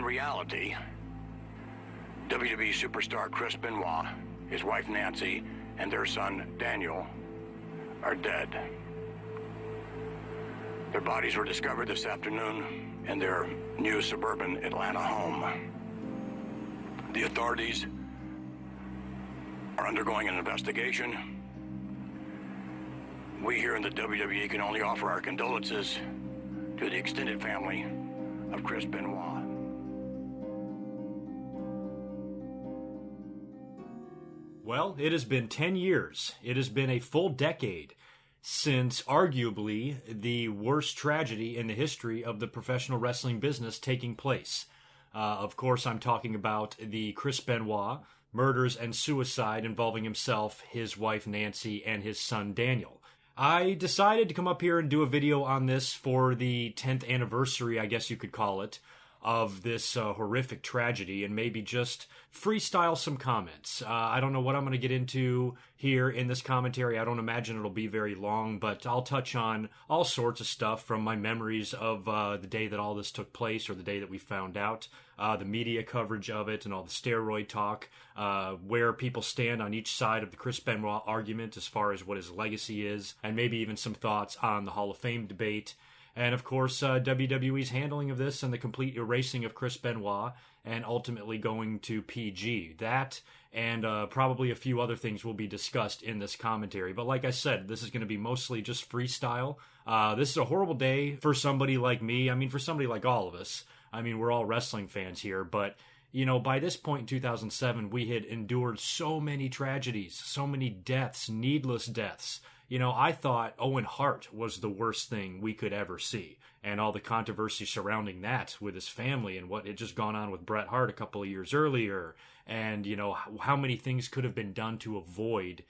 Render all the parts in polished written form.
reality, WWE superstar Chris Benoit, his wife Nancy, and their son Daniel are dead. Their bodies were discovered this afternoon in their new suburban Atlanta home. The authorities are undergoing an investigation. We here in the WWE can only offer our condolences to the extended family of Chris Benoit. Well, it has been 10 years. It has been a full decade since arguably the worst tragedy in the history of the professional wrestling business taking place. Of course, I'm talking about the Chris Benoit murders and suicide involving himself, his wife Nancy, and his son Daniel. I decided to come up here and do a video on this for the 10th anniversary, I guess you could call it, of this horrific tragedy, and maybe just freestyle some comments. I don't know what I'm going to get into here in this commentary. I don't imagine it'll be very long, but I'll touch on all sorts of stuff from my memories of the day that all this took place, or the day that we found out, the media coverage of it, and all the steroid talk, where people stand on each side of the Chris Benoit argument as far as what his legacy is, and maybe even some thoughts on the Hall of Fame debate. And, of course, WWE's handling of this and the complete erasing of Chris Benoit and ultimately going to PG. That and probably a few other things will be discussed in this commentary. But like I said, this is going to be mostly just freestyle. This is a horrible day for somebody like me. I mean, for somebody like all of us. I mean, we're all wrestling fans here. But, you know, by this point in 2007, we had endured so many tragedies, so many deaths, needless deaths. You know, I thought Owen Hart was the worst thing we could ever see. And all the controversy surrounding that with his family and what had just gone on with Bret Hart a couple of years earlier. And, you know, how many things could have been done to avoid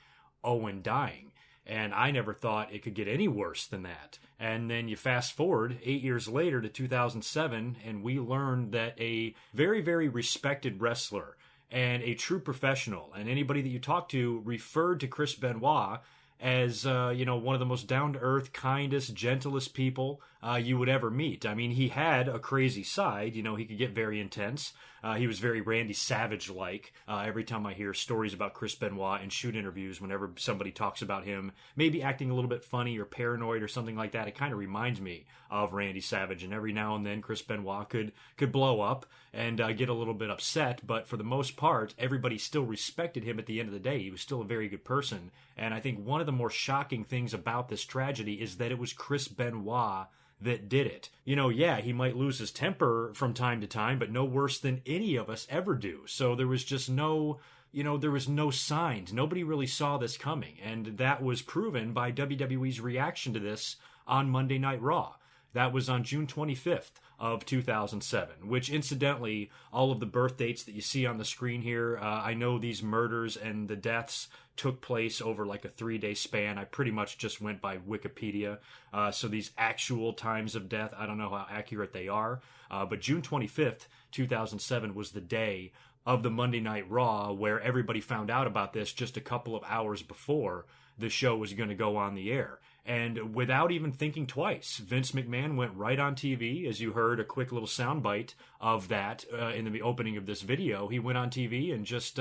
Owen dying. And I never thought it could get any worse than that. And then you fast forward 8 years later to 2007, and we learned that a very, very respected wrestler and a true professional, and anybody that you talk to referred to Chris Benoit as, you know, one of the most down-to-earth, kindest, gentlest people you would ever meet. I mean, he had a crazy side. You know, he could get very intense. He was very Randy Savage-like. Every time I hear stories about Chris Benoit in shoot interviews, whenever somebody talks about him maybe acting a little bit funny or paranoid or something like that, it kind of reminds me of Randy Savage. And every now and then, Chris Benoit could blow up and get a little bit upset. But for the most part, everybody still respected him at the end of the day. He was still a very good person. And I think one of the more shocking things about this tragedy is that it was Chris Benoit that did it. You know, yeah, he might lose his temper from time to time, but no worse than any of us ever do. So there was just no, you know, there was no signs. Nobody really saw this coming. And that was proven by WWE's reaction to this on Monday Night Raw. That was on June 25th of 2007, which incidentally, all of the birth dates that you see on the screen here, I know these murders and the deaths took place over like a 3-day span. I pretty much just went by Wikipedia. So these actual times of death, I don't know how accurate they are. But June 25th, 2007 was the day of the Monday Night Raw where everybody found out about this just a couple of hours before the show was going to go on the air. And without even thinking twice, Vince McMahon went right on TV. As you heard a quick little soundbite of that in the opening of this video. He went on TV and just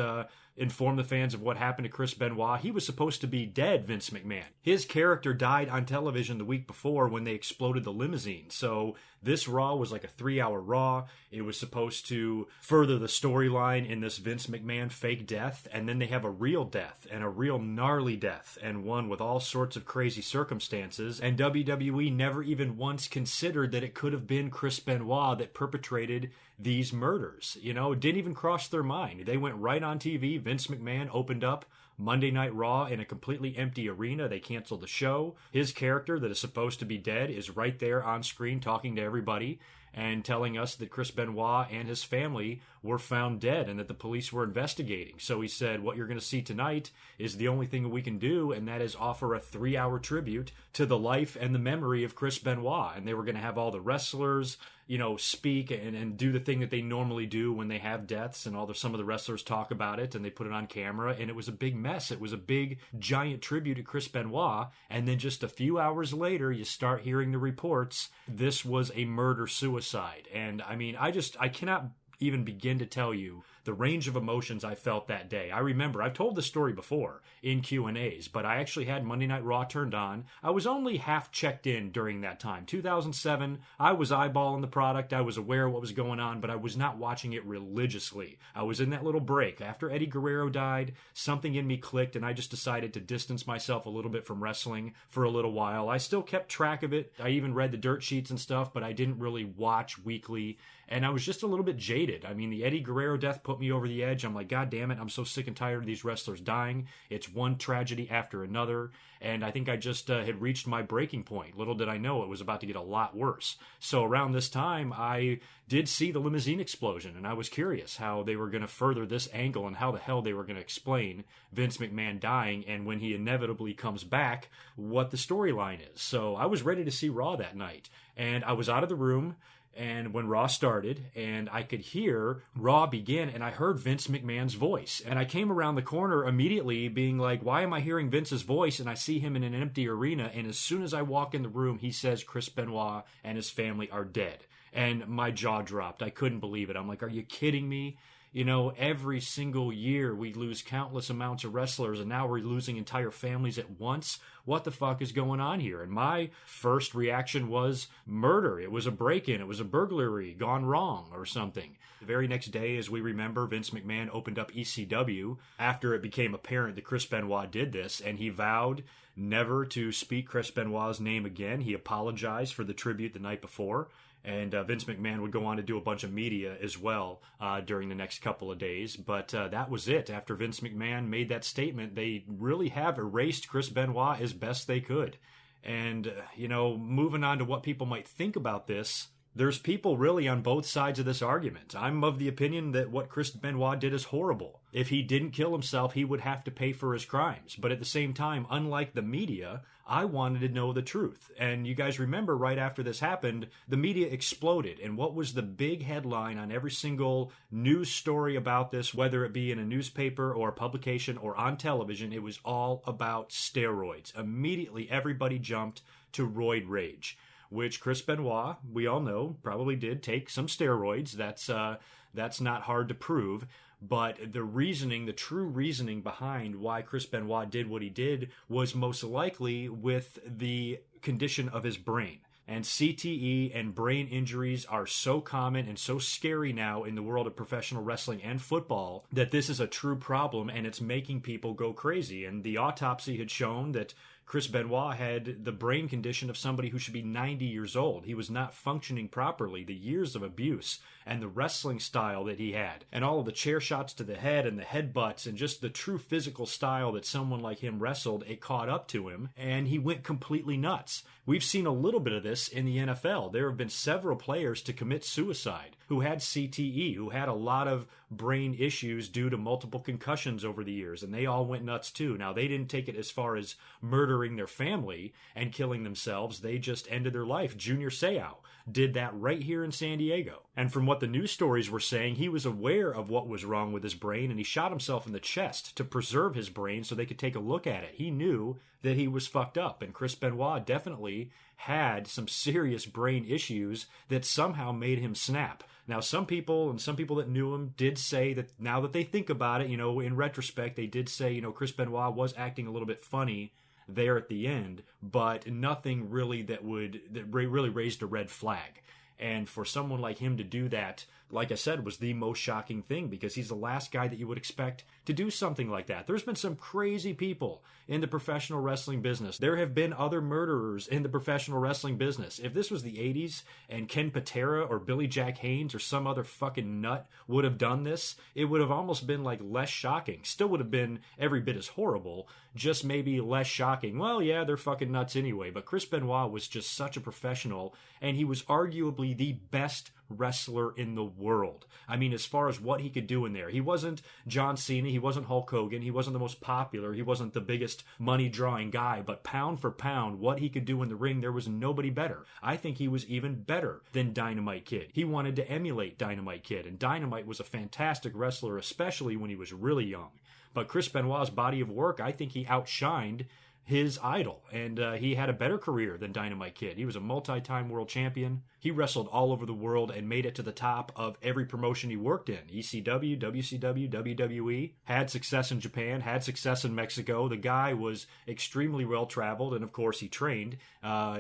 informed the fans of what happened to Chris Benoit. He was supposed to be dead, Vince McMahon. His character died on television the week before when they exploded the limousine. So this Raw was like a 3-hour Raw. It was supposed to further the storyline in this Vince McMahon fake death. And then they have a real death, and a real gnarly death, and one with all sorts of crazy circumstances. And WWE never even once considered that it could have been Chris Benoit that perpetrated these murders. You know, it didn't even cross their mind. They went right on TV. Vince McMahon opened up Monday Night Raw in a completely empty arena. They canceled the show. His character that is supposed to be dead is right there on screen talking to everybody and telling us that Chris Benoit and his family were found dead and that the police were investigating. So he said, what you're going to see tonight is the only thing we can do, and that is offer a 3-hour tribute to the life and the memory of Chris Benoit. And they were going to have all the wrestlers, you know, speak and do the thing that they normally do when they have deaths, and some of the wrestlers talk about it, and they put it on camera, and it was a big mess. It was a big, giant tribute to Chris Benoit, and then just a few hours later, you start hearing the reports, this was a murder-suicide. And, I mean, I cannot even begin to tell you the range of emotions I felt that day. I remember, I've told this story before in Q&As, but I actually had Monday Night Raw turned on. I was only half checked in during that time. 2007, I was eyeballing the product. I was aware of what was going on, but I was not watching it religiously. I was in that little break. After Eddie Guerrero died, something in me clicked, and I just decided to distance myself a little bit from wrestling for a little while. I still kept track of it. I even read the dirt sheets and stuff, but I didn't really watch weekly, and I was just a little bit jaded. I mean, the Eddie Guerrero death put me over the edge. I'm like, God damn it, I'm so sick and tired of these wrestlers dying. It's one tragedy after another, and I think I just had reached my breaking point. Little did I know it was about to get a lot worse. So around this time, I did see the limousine explosion, and I was curious how they were going to further this angle and how the hell they were going to explain Vince McMahon dying, and when he inevitably comes back, what the storyline is. So I was ready to see Raw that night, and I was out of the room, and when Raw started, and I could hear Raw begin, and I heard Vince McMahon's voice. And I came around the corner immediately being like, why am I hearing Vince's voice? And I see him in an empty arena, and as soon as I walk in the room, he says Chris Benoit and his family are dead. And my jaw dropped. I couldn't believe it. I'm like, are you kidding me? You know, every single year we lose countless amounts of wrestlers, and now we're losing entire families at once. What the fuck is going on here? And my first reaction was murder. It was a break-in. It was a burglary gone wrong or something. The very next day, as we remember, Vince McMahon opened up ECW after it became apparent that Chris Benoit did this, and he vowed never to speak Chris Benoit's name again. He apologized for the tribute the night before. And Vince McMahon would go on to do a bunch of media as well during the next couple of days. But that was it. After Vince McMahon made that statement, they really have erased Chris Benoit as best they could. And, moving on to what people might think about this, there's people really on both sides of this argument. I'm of the opinion that what Chris Benoit did is horrible. If he didn't kill himself, he would have to pay for his crimes. But at the same time, unlike the media, I wanted to know the truth. And you guys remember right after this happened, the media exploded. And what was the big headline on every single news story about this, whether it be in a newspaper or a publication or on television? It was all about steroids. Immediately, everybody jumped to roid rage, which Chris Benoit, we all know, probably did take some steroids. That's not hard to prove. But the true reasoning behind why Chris Benoit did what he did was most likely with the condition of his brain. And CTE and brain injuries are so common and so scary now in the world of professional wrestling and football that this is a true problem, and it's making people go crazy. And the autopsy had shown that Chris Benoit had the brain condition of somebody who should be 90 years old. He was not functioning properly. The years of abuse and the wrestling style that he had, and all of the chair shots to the head and the headbutts and just the true physical style that someone like him wrestled, it caught up to him, and he went completely nuts. We've seen a little bit of this in the NFL. There have been several players to commit suicide who had CTE, who had a lot of brain issues due to multiple concussions over the years, and they all went nuts too. Now, they didn't take it as far as murdering their family and killing themselves. They just ended their life. Junior Seau did that right here in San Diego. And from what the news stories were saying, he was aware of what was wrong with his brain, and he shot himself in the chest to preserve his brain so they could take a look at it. He knew that he was fucked up, and Chris Benoit definitely had some serious brain issues that somehow made him snap. Now, some people that knew him did say that now that they think about it, in retrospect, they did say, Chris Benoit was acting a little bit funny there at the end, but nothing really that really raised a red flag. And for someone like him to do that, like I said, was the most shocking thing, because he's the last guy that you would expect to do something like that. There's been some crazy people in the professional wrestling business. There have been other murderers in the professional wrestling business. If this was the 80s and Ken Patera or Billy Jack Haynes or some other fucking nut would have done this, it would have almost been like less shocking. Still would have been every bit as horrible, just maybe less shocking. Well, yeah, they're fucking nuts anyway. But Chris Benoit was just such a professional, and he was arguably the best wrestler in the world. I mean, as far as what he could do in there, he wasn't John Cena, he wasn't Hulk Hogan, he wasn't the most popular, he wasn't the biggest money-drawing guy, but pound for pound, what he could do in the ring, there was nobody better. I think he was even better than Dynamite Kid. He wanted to emulate Dynamite Kid, and Dynamite was a fantastic wrestler, especially when he was really young. But Chris Benoit's body of work, I think he outshined his idol, and he had a better career than Dynamite Kid. He was a multi-time world champion. He wrestled all over the world and made it to the top of every promotion he worked in. ECW, WCW, WWE, had success in Japan, had success in Mexico. The guy was extremely well-traveled, and of course he trained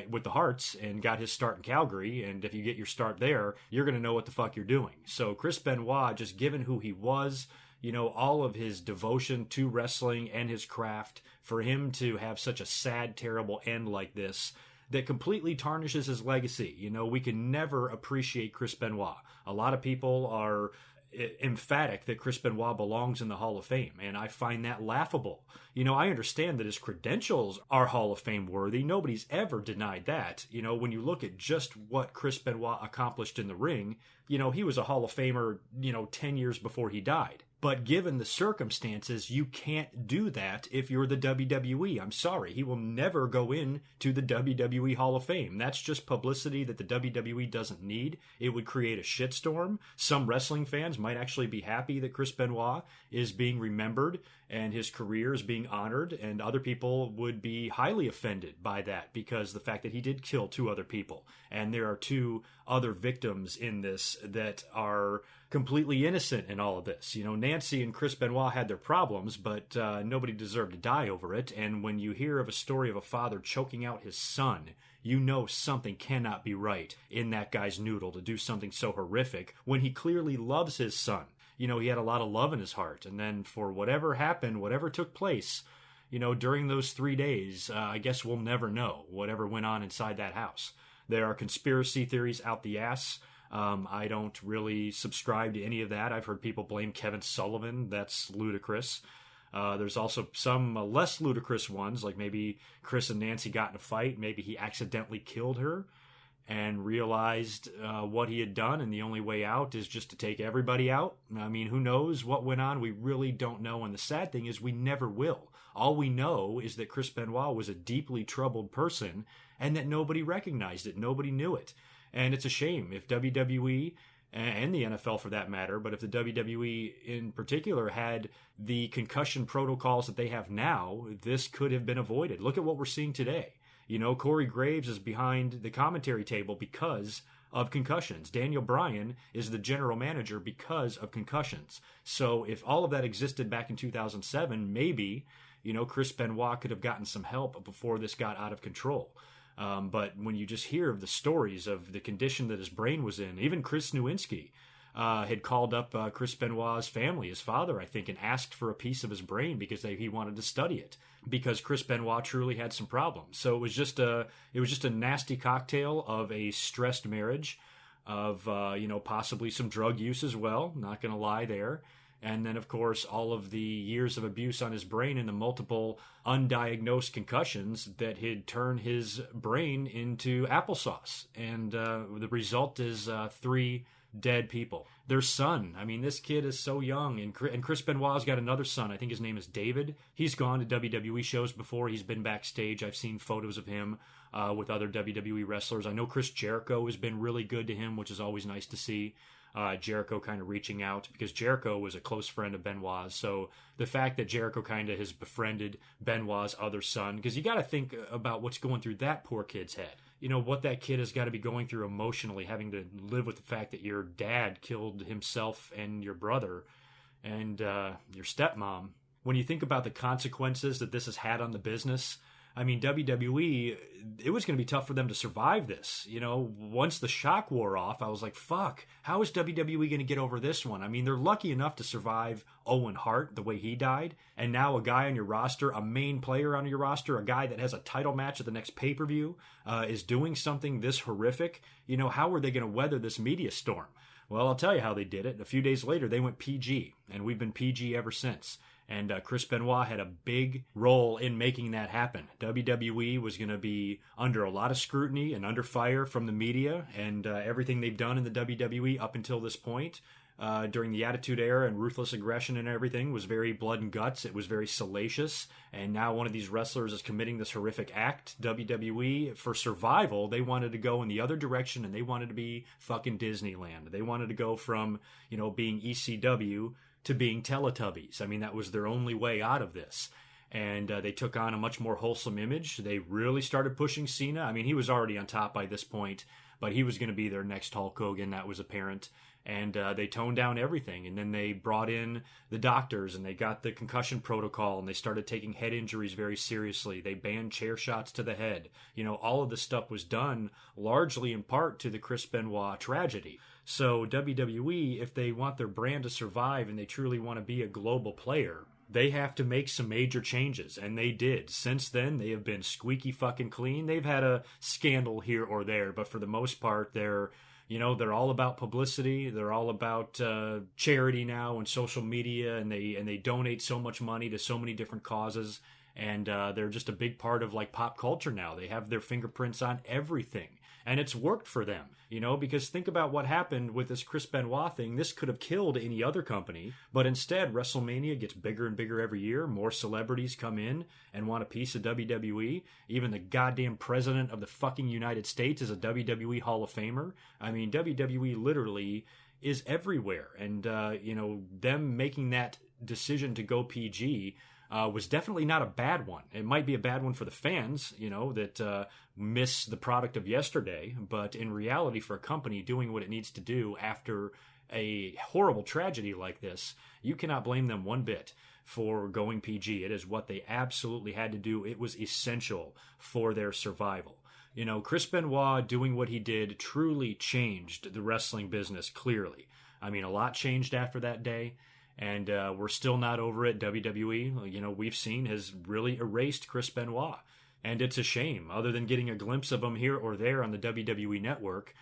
with the Hearts and got his start in Calgary, and if you get your start there, you're going to know what the fuck you're doing. So Chris Benoit, just given who he was, all of his devotion to wrestling and his craft, for him to have such a sad, terrible end like this that completely tarnishes his legacy. We can never appreciate Chris Benoit. A lot of people are emphatic that Chris Benoit belongs in the Hall of Fame, and I find that laughable. I understand that his credentials are Hall of Fame worthy. Nobody's ever denied that. When you look at just what Chris Benoit accomplished in the ring, he was a Hall of Famer, 10 years before he died. But given the circumstances, you can't do that if you're the WWE. I'm sorry. He will never go into the WWE Hall of Fame. That's just publicity that the WWE doesn't need. It would create a shitstorm. Some wrestling fans might actually be happy that Chris Benoit is being remembered and his career is being honored, and other people would be highly offended by that because the fact that he did kill 2 other people, and there are 2 other victims in this that are completely innocent in all of this. Nancy and Chris Benoit had their problems, but nobody deserved to die over it. And when you hear of a story of a father choking out his son, something cannot be right in that guy's noodle to do something so horrific when he clearly loves his son. He had a lot of love in his heart. And then for whatever happened, whatever took place, during those 3 days, I guess we'll never know whatever went on inside that house. There are conspiracy theories out the ass. I don't really subscribe to any of that. I've heard people blame Kevin Sullivan. That's ludicrous. There's also some less ludicrous ones, like maybe Chris and Nancy got in a fight. Maybe he accidentally killed her and realized what he had done, and the only way out is just to take everybody out. I mean, who knows what went on? We really don't know, and the sad thing is we never will. All we know is that Chris Benoit was a deeply troubled person and that nobody recognized it. Nobody knew it. And it's a shame if WWE, and the NFL for that matter, but if the WWE in particular had the concussion protocols that they have now, this could have been avoided. Look at what we're seeing today. Corey Graves is behind the commentary table because of concussions. Daniel Bryan is the general manager because of concussions. So if all of that existed back in 2007, maybe, Chris Benoit could have gotten some help before this got out of control. But when you just hear of the stories of the condition that his brain was in, even Chris Nowinski had called up Chris Benoit's family, his father, I think, and asked for a piece of his brain because he wanted to study it, because Chris Benoit truly had some problems. So it was just a nasty cocktail of a stressed marriage, of possibly some drug use as well. Not going to lie there. And then, of course, all of the years of abuse on his brain and the multiple undiagnosed concussions that had turned his brain into applesauce. And the result is 3 dead people. Their son, this kid is so young. And Chris Benoit's got another son. I think his name is David. He's gone to WWE shows before. He's been backstage. I've seen photos of him with other WWE wrestlers. I know Chris Jericho has been really good to him, which is always nice to see. Jericho kind of reaching out, because Jericho was a close friend of Benoit's. So the fact that Jericho kind of has befriended Benoit's other son, because you got to think about what's going through that poor kid's head. What that kid has got to be going through emotionally, having to live with the fact that your dad killed himself and your brother and your stepmom. When you think about the consequences that this has had on the business, WWE, it was going to be tough for them to survive this. Once the shock wore off, I was like, fuck, how is WWE going to get over this one? They're lucky enough to survive Owen Hart the way he died. And now a guy on your roster, a main player on your roster, a guy that has a title match at the next pay-per-view, is doing something this horrific. How are they going to weather this media storm? Well, I'll tell you how they did it. A few days later, they went PG, and we've been PG ever since. And Chris Benoit had a big role in making that happen. WWE was going to be under a lot of scrutiny and under fire from the media, and everything they've done in the WWE up until this point, during the Attitude Era and Ruthless Aggression and everything, was very blood and guts. It was very salacious. And now one of these wrestlers is committing this horrific act. WWE, for survival, they wanted to go in the other direction, and they wanted to be fucking Disneyland. They wanted to go from, being ECW to being Teletubbies. That was their only way out of this. and they took on a much more wholesome image. They really started pushing Cena. I mean, he was already on top by this point, but he was going to be their next Hulk Hogan. That was apparent. And they toned down everything. And then they brought in the doctors, and they got the concussion protocol, and they started taking head injuries very seriously. They banned chair shots to the head. You know, all of this stuff was done largely in part to the Chris Benoit tragedy. So WWE, if they want their brand to survive and they truly want to be a global player, they have to make some major changes, and they did. Since then, they have been squeaky fucking clean. They've had a scandal here or there, but for the most part, they're all about publicity. They're all about charity now and social media, and they donate so much money to so many different causes, and they're just a big part of like pop culture now. They have their fingerprints on everything, and it's worked for them, you know, because think about what happened with this Chris Benoit thing. This could have killed any other company, but instead WrestleMania gets bigger and bigger every year. More celebrities come in and want a piece of WWE. Even the goddamn president of the fucking United States is a WWE Hall of Famer. I mean, WWE literally is everywhere, and them making that decision to go PG was definitely not a bad one. It might be a bad one for the fans, you know, that miss the product of yesterday, but in reality, for a company doing what it needs to do after a horrible tragedy like this, you cannot blame them one bit for going PG. It is what they absolutely had to do. It was essential for their survival. You know, Chris Benoit doing what he did truly changed the wrestling business, clearly. I mean, a lot changed after that day. And we're still not over it. WWE, you know, we've seen has really erased Chris Benoit. And it's a shame. Other than getting a glimpse of him here or there on the WWE network,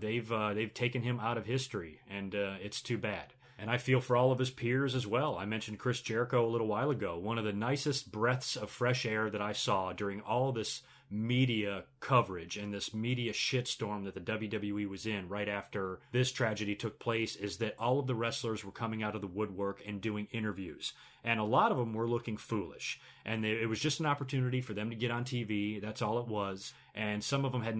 they've taken him out of history. And it's too bad. And I feel for all of his peers as well. I mentioned Chris Jericho a little while ago. One of the nicest breaths of fresh air that I saw during all this media coverage and this media shitstorm that the WWE was in right after this tragedy took place is that all of the wrestlers were coming out of the woodwork and doing interviews. And a lot of them were looking foolish. And it was just an opportunity for them to get on TV. That's all it was. And some of them had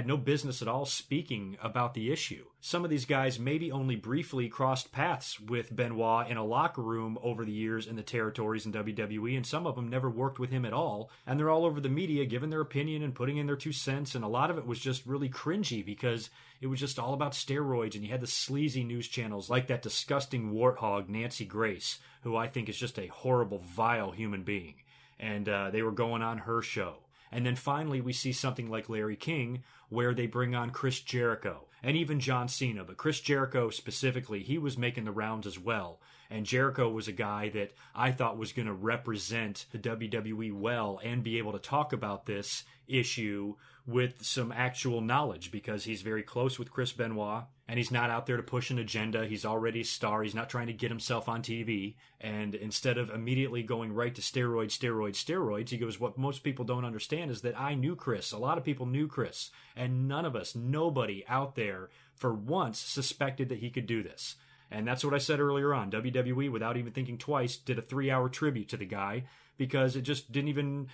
no business at all speaking about the issue. Some of these guys maybe only briefly crossed paths with Benoit in a locker room over the years in the territories in WWE, and some of them never worked with him at all. And they're all over the media giving their opinion and putting in their 2 cents, and a lot of it was just really cringy because it was just all about steroids, and you had the sleazy news channels like that disgusting warthog Nancy Grace, who I think is just a horrible, vile human being. And they were going on her show. And then finally we see something like Larry King, where they bring on Chris Jericho and even John Cena. But Chris Jericho specifically, he was making the rounds as well. And Jericho was a guy that I thought was going to represent the WWE well and be able to talk about this issue with some actual knowledge, because he's very close with Chris Benoit and he's not out there to push an agenda. He's already a star. He's not trying to get himself on TV. And instead of immediately going right to steroids, he goes, what most people don't understand is that I knew Chris. A lot of people knew Chris, and nobody out there for once suspected that he could do this. And that's what I said earlier on. WWE, without even thinking twice, did a 3-hour tribute to the guy because it just didn't even,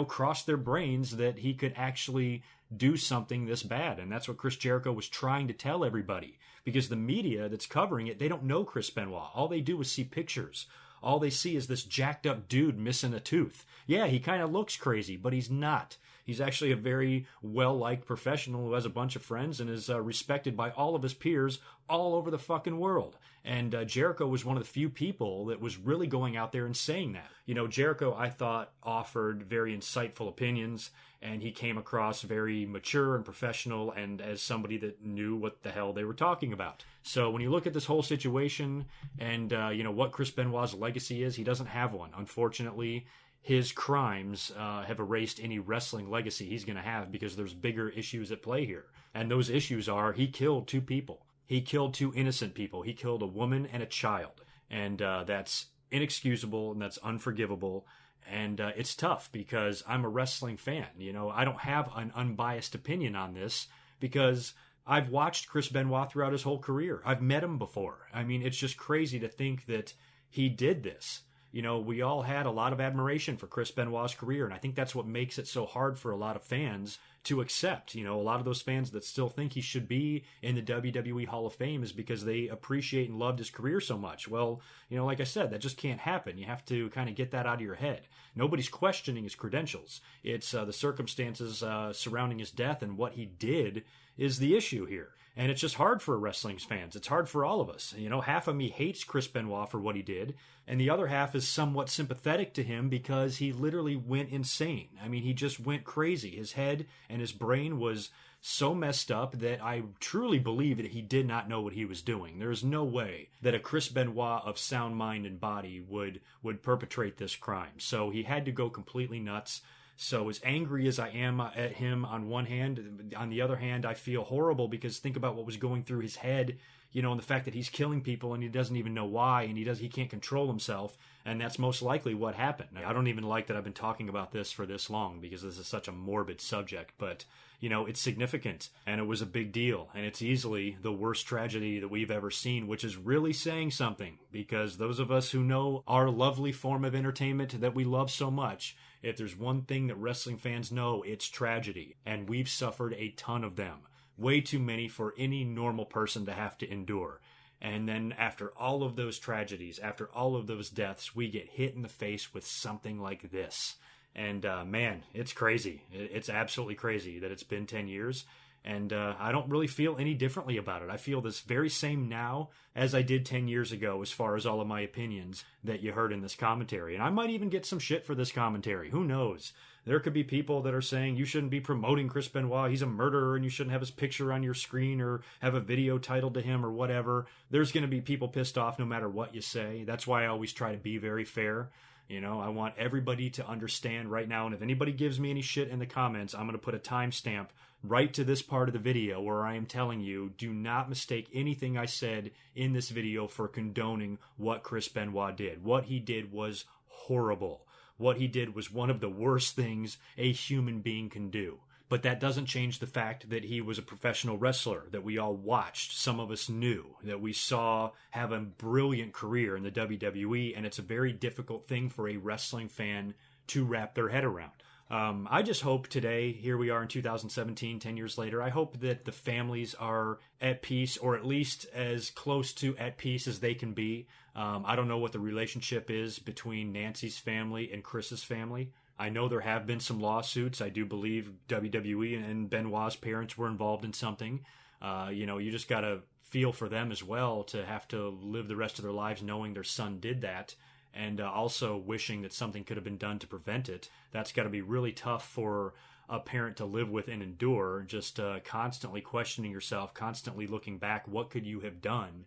cross their brains that he could actually do something this bad. And that's what Chris Jericho was trying to tell everybody, because the media that's covering it, they don't know Chris Benoit. All they do is see pictures. All they see is this jacked up dude missing a tooth. Yeah, he kind of looks crazy, but he's not. He's actually a very well-liked professional who has a bunch of friends and is respected by all of his peers all over the fucking world. And Jericho was one of the few people that was really going out there and saying that. Jericho, I thought, offered very insightful opinions, and he came across very mature and professional and as somebody that knew what the hell they were talking about. So when you look at this whole situation and, what Chris Benoit's legacy is, he doesn't have one. Unfortunately, his crimes have erased any wrestling legacy he's going to have, because there's bigger issues at play here. And those issues are he killed 2 people. He killed 2 innocent people. He killed a woman and a child. And that's inexcusable and that's unforgivable. And it's tough because I'm a wrestling fan. I don't have an unbiased opinion on this because I've watched Chris Benoit throughout his whole career. I've met him before. I mean, it's just crazy to think that he did this. we all had a lot of admiration for Chris Benoit's career, and I think that's what makes it so hard for a lot of fans to accept. A lot of those fans that still think he should be in the WWE Hall of Fame is because they appreciate and loved his career so much. Well, like I said, that just can't happen. You have to kind of get that out of your head. Nobody's questioning his credentials. It's the circumstances surrounding his death and what he did is the issue here. And it's just hard for wrestling fans. It's hard for all of us. Half of me hates Chris Benoit for what he did, and the other half is somewhat sympathetic to him because he literally went insane. I mean, he just went crazy. His head and his brain was so messed up that I truly believe that he did not know what he was doing. There is no way that a Chris Benoit of sound mind and body would perpetrate this crime. So he had to go completely nuts. So as angry as I am at him on one hand, on the other hand, I feel horrible because think about what was going through his head, and the fact that he's killing people and he doesn't even know why, and he can't control himself, and that's most likely what happened. I don't even like that I've been talking about this for this long because this is such a morbid subject, but it's significant and it was a big deal, and it's easily the worst tragedy that we've ever seen, which is really saying something because those of us who know our lovely form of entertainment that we love so much, if there's one thing that wrestling fans know, it's tragedy, and we've suffered a ton of them. Way too many for any normal person to have to endure. And then after all of those tragedies, after all of those deaths, we get hit in the face with something like this. And man, it's crazy. It's absolutely crazy that it's been 10 years. And I don't really feel any differently about it. I feel this very same now as I did 10 years ago as far as all of my opinions that you heard in this commentary. And I might even get some shit for this commentary. Who knows? There could be people that are saying you shouldn't be promoting Chris Benoit. He's a murderer and you shouldn't have his picture on your screen or have a video titled to him or whatever. There's going to be people pissed off no matter what you say. That's why I always try to be very fair. I want everybody to understand right now. And if anybody gives me any shit in the comments, I'm going to put a timestamp right to this part of the video where I am telling you, do not mistake anything I said in this video for condoning what Chris Benoit did. What he did was horrible. What he did was one of the worst things a human being can do. But that doesn't change the fact that he was a professional wrestler that we all watched, some of us knew, that we saw have a brilliant career in the WWE, and it's a very difficult thing for a wrestling fan to wrap their head around. I just hope today, here we are in 2017, 10 years later, I hope that the families are at peace, or at least as close to at peace as they can be. I don't know what the relationship is between Nancy's family and Chris's family. I know there have been some lawsuits. I do believe WWE and Benoit's parents were involved in something. You just got to feel for them as well to have to live the rest of their lives knowing their son did that, and also wishing that something could have been done to prevent it. That's got to be really tough for a parent to live with and endure, just constantly questioning yourself, constantly looking back, what could you have done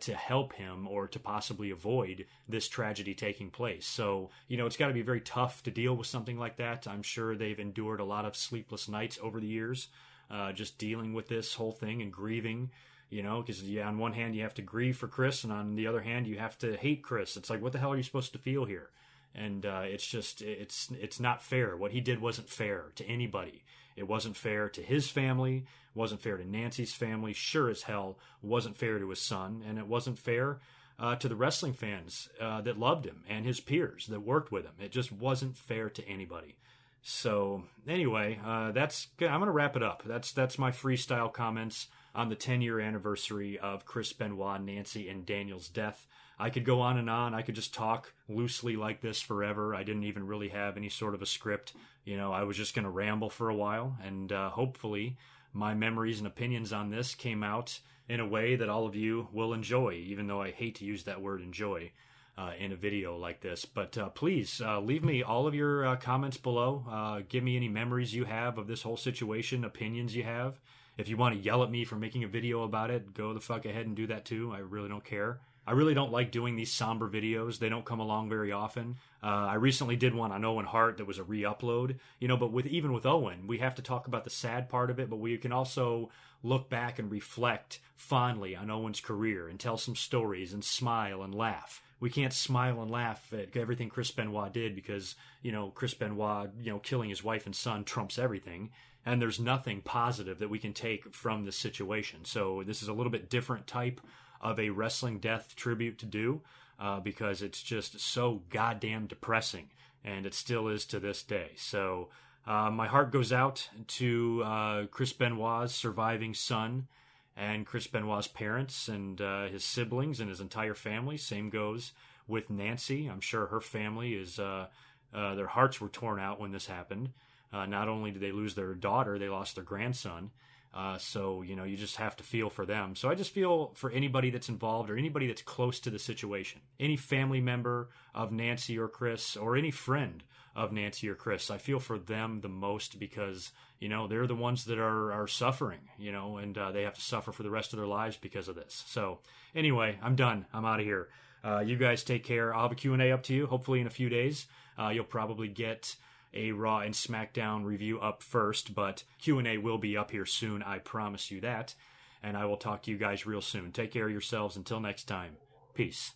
to help him or to possibly avoid this tragedy taking place. So, it's got to be very tough to deal with something like that. I'm sure they've endured a lot of sleepless nights over the years, just dealing with this whole thing and grieving, because on one hand you have to grieve for Chris, and on the other hand you have to hate Chris. It's like, what the hell are you supposed to feel here? And it's not fair. What he did wasn't fair to anybody. It wasn't fair to his family, wasn't fair to Nancy's family, sure as hell wasn't fair to his son, and it wasn't fair to the wrestling fans that loved him and his peers that worked with him. It just wasn't fair to anybody. So anyway, I'm going to wrap it up. That's my freestyle comments on the 10-year anniversary of Chris Benoit, Nancy, and Daniel's death. I could go on and on. I could just talk loosely like this forever. I didn't even really have any sort of a script. I was just going to ramble for a while, and hopefully my memories and opinions on this came out in a way that all of you will enjoy, even though I hate to use that word enjoy in a video like this. But please leave me all of your comments below. Give me any memories you have of this whole situation, opinions you have. If you want to yell at me for making a video about it, go the fuck ahead and do that too. I really don't care. I really don't like doing these somber videos. They don't come along very often. I recently did one on Owen Hart that was a re-upload, but even with Owen, we have to talk about the sad part of it, but we can also look back and reflect fondly on Owen's career and tell some stories and smile and laugh. We can't smile and laugh at everything Chris Benoit did because, Chris Benoit, killing his wife and son trumps everything. And there's nothing positive that we can take from this situation. So this is a little bit different type of a wrestling death tribute to do, because it's just so goddamn depressing, and it still is to this day. So my heart goes out to Chris Benoit's surviving son and Chris Benoit's parents and his siblings and his entire family. Same goes with Nancy. I'm sure her family is, their hearts were torn out when this happened. Not only did they lose their daughter, they lost their grandson. So, you just have to feel for them. So I just feel for anybody that's involved or anybody that's close to the situation. Any family member of Nancy or Chris or any friend of Nancy or Chris, I feel for them the most because, they're the ones that are suffering, and they have to suffer for the rest of their lives because of this. So anyway, I'm done. I'm out of here. You guys take care. I'll have a Q&A up to you, hopefully in a few days. You'll probably get a Raw and SmackDown review up first, but Q&A will be up here soon, I promise you that. And I will talk to you guys real soon. Take care of yourselves. Until next time, peace.